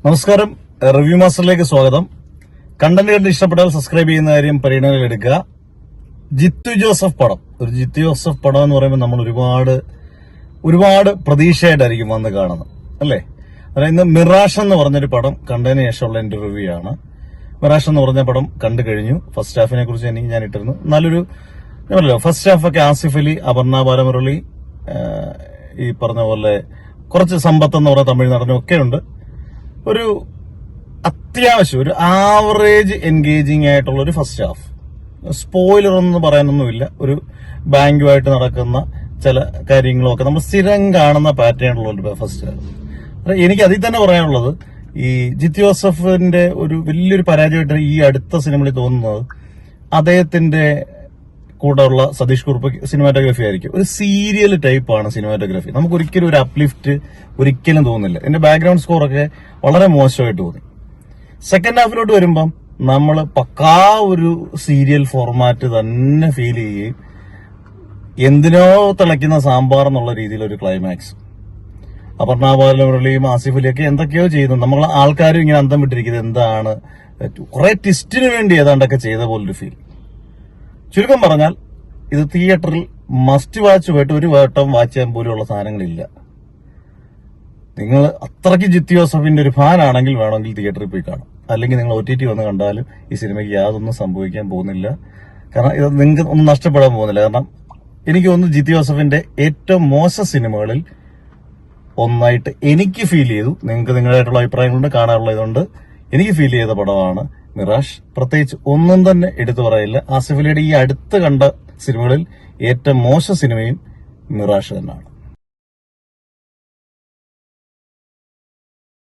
നമസ്കാരം, റിവ്യൂ മാസ്റ്ററിലേക്ക് സ്വാഗതം. കണ്ടന്റ് കണ്ട് ഇഷ്ടപ്പെട്ടാൽ സബ്സ്ക്രൈബ് ചെയ്യുന്ന കാര്യം പരിഗണനയിൽ എടുക്കുക. ജിത്തു ജോസഫ് പടം, ഒരു ജിത്തു ജോസഫ് പടം എന്ന് പറയുമ്പോൾ നമ്മൾ ഒരുപാട് പ്രതീക്ഷയായിട്ടായിരിക്കും വന്ന് കാണുന്നത്, അല്ലേ? അതായത് ഇന്ന് മിറാഷ് എന്ന് പറഞ്ഞൊരു പടം കണ്ടതിന് ശേഷമുള്ള എന്റെ റിവ്യൂ ആണ്. മിറാഷ് എന്ന് പറഞ്ഞ പടം കണ്ടു കഴിഞ്ഞു. ഫസ്റ്റ് ഹാഫിനെ കുറിച്ച് ഞാൻ ഇട്ടിരുന്നു. നല്ലൊരു ഫസ്റ്റ് ഹാഫൊക്കെ ആസിഫ് അലി, അപർണ ബാലമുരളി, ഈ പറഞ്ഞ പോലെ കുറച്ച് സമ്പത്ത് എന്ന് പറഞ്ഞ തമിഴ് നടനും ഒക്കെ ഉണ്ട്. ഒരു അത്യാവശ്യം ഒരു ആവറേജ് എൻഗേജിങ് ആയിട്ടുള്ള ഒരു ഫസ്റ്റ് ഹാഫ്. സ്പോയിലർ ഒന്നും പറയാനൊന്നുമില്ല. ഒരു ബാങ്കുമായിട്ട് നടക്കുന്ന ചില കാര്യങ്ങളൊക്കെ നമ്മൾ സ്ഥിരം കാണുന്ന പാറ്റേണുള്ള ഒരു ഫസ്റ്റ് ഹാഫ്. എനിക്ക് അതിൽ തന്നെ പറയാനുള്ളത്, ഈ ജിത്തു ജോസഫിന്റെ ഒരു വലിയൊരു പരാജയമായിട്ട് ഈ അടുത്ത സിനിമയിൽ തോന്നുന്നത് അദ്ദേഹത്തിന്റെ കൂടെ ഉള്ള സതീഷ് കുറുപ്പ് സിനിമാറ്റോഗ്രാഫി ആയിരിക്കും. ഒരു സീരിയൽ ടൈപ്പാണ് സിനിമാറ്റോഗ്രാഫി. നമുക്ക് ഒരിക്കലും ഒരു അപ്ലിഫ്റ്റ് ഒരിക്കലും തോന്നുന്നില്ല. എന്റെ ബാക്ക്ഗ്രൗണ്ട് സ്കോറൊക്കെ വളരെ മോശമായിട്ട് തോന്നി. സെക്കൻഡ് ഹാഫിലോട്ട് വരുമ്പം നമ്മൾ പക്കാ ഒരു സീരിയൽ ഫോർമാറ്റ് തന്നെ ഫീൽ ചെയ്യുകയും എന്തിനോ തിളയ്ക്കുന്ന സാമ്പാർ എന്നുള്ള രീതിയിലൊരു ക്ലൈമാക്സ്. അപർണ ബാലമുരളിയും ആസിഫ് അലിയൊക്കെ എന്തൊക്കെയോ ചെയ്യുന്നു. നമ്മൾ ആൾക്കാരും ഇങ്ങനെ അന്തം വിട്ടിരിക്കുന്നത് എന്താണ്, കുറെ ട്വിസ്റ്റിന് വേണ്ടി ഏതാണ്ടൊക്കെ ചെയ്ത പോലൊരു ഫീൽ. ചുരുക്കം പറഞ്ഞാൽ ഇത് തിയേറ്ററിൽ മസ്റ്റ് വാച്ച് പോയിട്ട് ഒരു വട്ടം വാച്ച് ചെയ്യാൻ പോലുള്ള സാധനങ്ങളില്ല. നിങ്ങൾ അത്രയ്ക്ക് ജിത്തു ജോസഫിന്റെ ഒരു ഫാൻ ആണെങ്കിൽ വേണമെങ്കിൽ തിയേറ്ററിൽ പോയി കാണും. അല്ലെങ്കിൽ നിങ്ങൾ OTT വന്ന് കണ്ടാലും ഈ സിനിമയ്ക്ക് യാതൊന്നും സംഭവിക്കാൻ പോകുന്നില്ല. കാരണം ഇത് നിങ്ങൾക്ക് ഒന്നും നഷ്ടപ്പെടാൻ പോകുന്നില്ല. കാരണം എനിക്ക് തോന്നുന്നു ജിത്തു ജോസഫിന്റെ ഏറ്റവും മോശം സിനിമകളിൽ ഒന്നായിട്ട് എനിക്ക് ഫീൽ ചെയ്തു. നിങ്ങൾക്ക് നിങ്ങളുടേതായിട്ടുള്ള അഭിപ്രായങ്ങളുണ്ട്, കാണാനുള്ളതുകൊണ്ട് എനിക്ക് ഫീൽ ചെയ്ത പടമാണ് മിറാഷ്. പ്രത്യേകിച്ച് ഒന്നും തന്നെ എടുത്തു പറയില്ല. ആസിഫ് അലിയുടെ ഈ അടുത്ത് കണ്ട സിനിമകളിൽ ഏറ്റവും മോശം സിനിമയും മിറാഷ് തന്നെയാണ്.